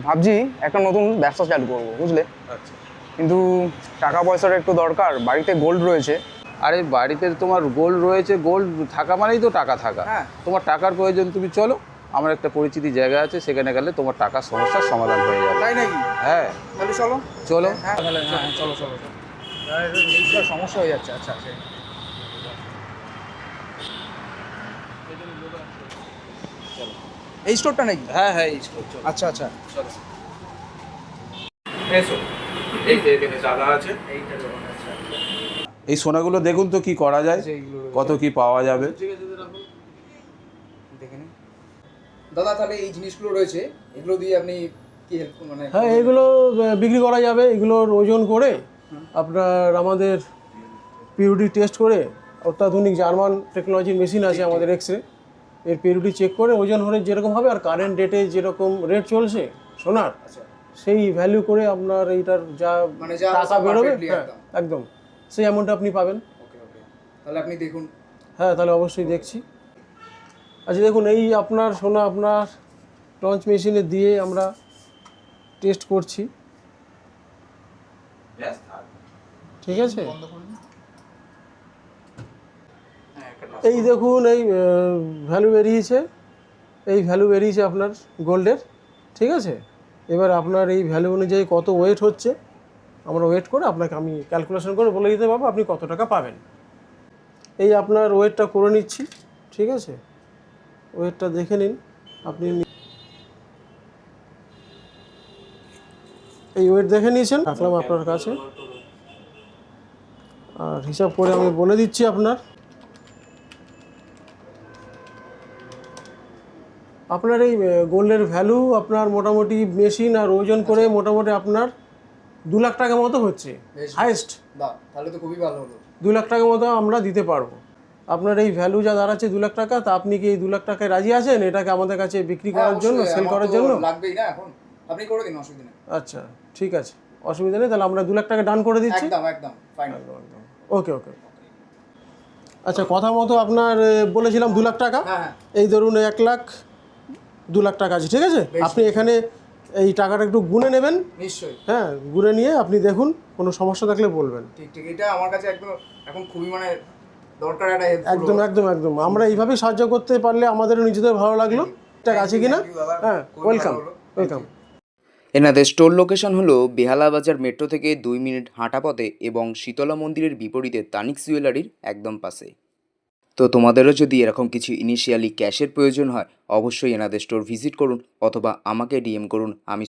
ভাবছি একটা নতুন ব্যবসা চালু করবো, বুঝলে? আচ্ছা। কিন্তু টাকা পয়সার একটু দরকার, বাড়িতে গোল্ড রয়েছে। আরে বাড়িতে তোমার গোল্ড রয়েছে, গোল্ড থাকা মানেই তো টাকা থাকা। হ্যাঁ। তোমার টাকার প্রয়োজন, তুমি চলো, আমার একটা পরিচিতি জায়গা আছে, সেখানে গেলে তোমার টাকার সমস্যার সমাধান হয়ে যাবে। তাই নাকি? হ্যাঁ, তাহলে চলো। চলো। হ্যাঁ তাহলে হ্যাঁ চলো চলো চলো। এইটা সমস্যা হয়ে যাচ্ছে। আচ্ছা আচ্ছা। এই স্টোরটা নাকি? হ্যাঁ হ্যাঁ, এই চলো। আচ্ছা আচ্ছা। চলো এসো, এই যে এখানে জায়গা আছে। এইটা যখন আচ্ছা এই সোনাগুলো দেখুন তো কি করা যায়, এইগুলো কত কি পাওয়া যাবে। দেখে নিন দাদা। তাহলে এই জিনিসগুলো রয়েছে, এগুলো দিয়ে আপনি কি হেল্প মানে? হ্যাঁ, এগুলো বিক্রি করা যাবে। এগুলোর ওজন করে আপনার আমাদের পিউরিটি টেস্ট করে, অত্যাধুনিক জার্মান টেকনোলজির মেশিন আছে আমাদের এক্সরে, এর পিউরিটি চেক করে ওজন হলে যেরকম হবে আর কারেন্ট ডেটে যেরকম রেট চলছে সোনার, আচ্ছা সেই ভ্যালু করে আপনার এইটার যা মানে যা টাকা বেরোবে, perfectly হ্যাঁ একদম। একদম সেই অ্যামাউন্টটা আপনি পাবেন। ওকে ওকে, তাহলে আপনি দেখুন। হ্যাঁ, তাহলে অবশ্যই দেখছি। আচ্ছা দেখুন, এই আপনার সোনা আপনার টঞ্চ মেশিনে দিয়ে আমরা টেস্ট করছি, ঠিক আছে? এই দেখুন, এই ভ্যালু বেরিয়েছে, এই ভ্যালু বেরিয়েছে আপনার গোল্ডের, ঠিক আছে? এবার আপনার এই ভ্যালু অনুযায়ী কত ওয়েট হচ্ছে আমরা ওয়েট করে আপনাকে আমি ক্যালকুলেশন করে বলে দিতে পারবো আপনি কত টাকা পাবেন। এই আপনার ওয়েটটা করে নিচ্ছি, ঠিক আছে? ওয়েটটা দেখে নিন আপনি। এই ওয়েট দেখে নিয়েছেন, রাখলাম আপনার কাছে, আর হিসাব করে আমি বলে দিচ্ছি আপনার। আপনার এই গোল্ডের ভ্যালু আপনার মোটামুটি মেশিন আর ওজন করে মোটামুটি আপনার 2 লাখ টাকা মতো হচ্ছে হাইয়েস্ট। বাহ, তাহলে তো খুবই ভালো হলো। 2 লাখ টাকা মতো আমরা দিতে পারবো। আপনার এই ভ্যালু যা দাঁড়াচ্ছে 2 লাখ টাকা, তা আপনি কি এই 2 লাখ টাকায় রাজি আছেন এটাকে আমাদের কাছে বিক্রি করার জন্য, সেল করার জন্য? লাগবেই না এখন, আপনি করে দিন, অসুবিধা নেই। আচ্ছা ঠিক আছে, অসুবিধা নেই, তাহলে আমরা 2 লাখ টাকা ডান করে দিচ্ছি। একদম একদম ফাইনাল। ওকে ওকে। আচ্ছা, কথা মতো আপনার বলেছিলাম 2 লাখ টাকা, হ্যাঁ হ্যাঁ এই ধরুন 1 লাখ 2 লাখ টাকা আছে, ঠিক আছে? আপনি এখানে এই টাকাটা একটু গুনে নেবেন। নিশ্চয়ই। হ্যাঁ, গুনে নিয়ে আপনি দেখুন, কোনো সমস্যা থাকলে বলবেন। ঠিক ঠিক, এটা আমার কাছে একদম এখন খুবই মানে দরকার একটা হেল্প। একদম একদম একদম, আমরা এইভাবেই সাহায্য করতে পারলে আমাদেরও নিজেদের ভালো লাগলো। ঠিক আছে কিনা? হ্যাঁ, ওয়েলকাম ওয়েলকাম। এনাদের স্টোর লোকেশন হলো বেহালা বাজার মেট্রো থেকে 2 মিনিট হাঁটা পথে এবং শীতলা মন্দিরের বিপরীতে তানিক্স জুয়েলারির একদম পাশে। তো তোমাদেরও যদি এরকম কিছু ইনিশিয়ালি ক্যাশের প্রয়োজন হয়, অবশ্যই এনাদের স্টোর ভিজিট করুন অথবা আমাকে ডিএম করুন, আমি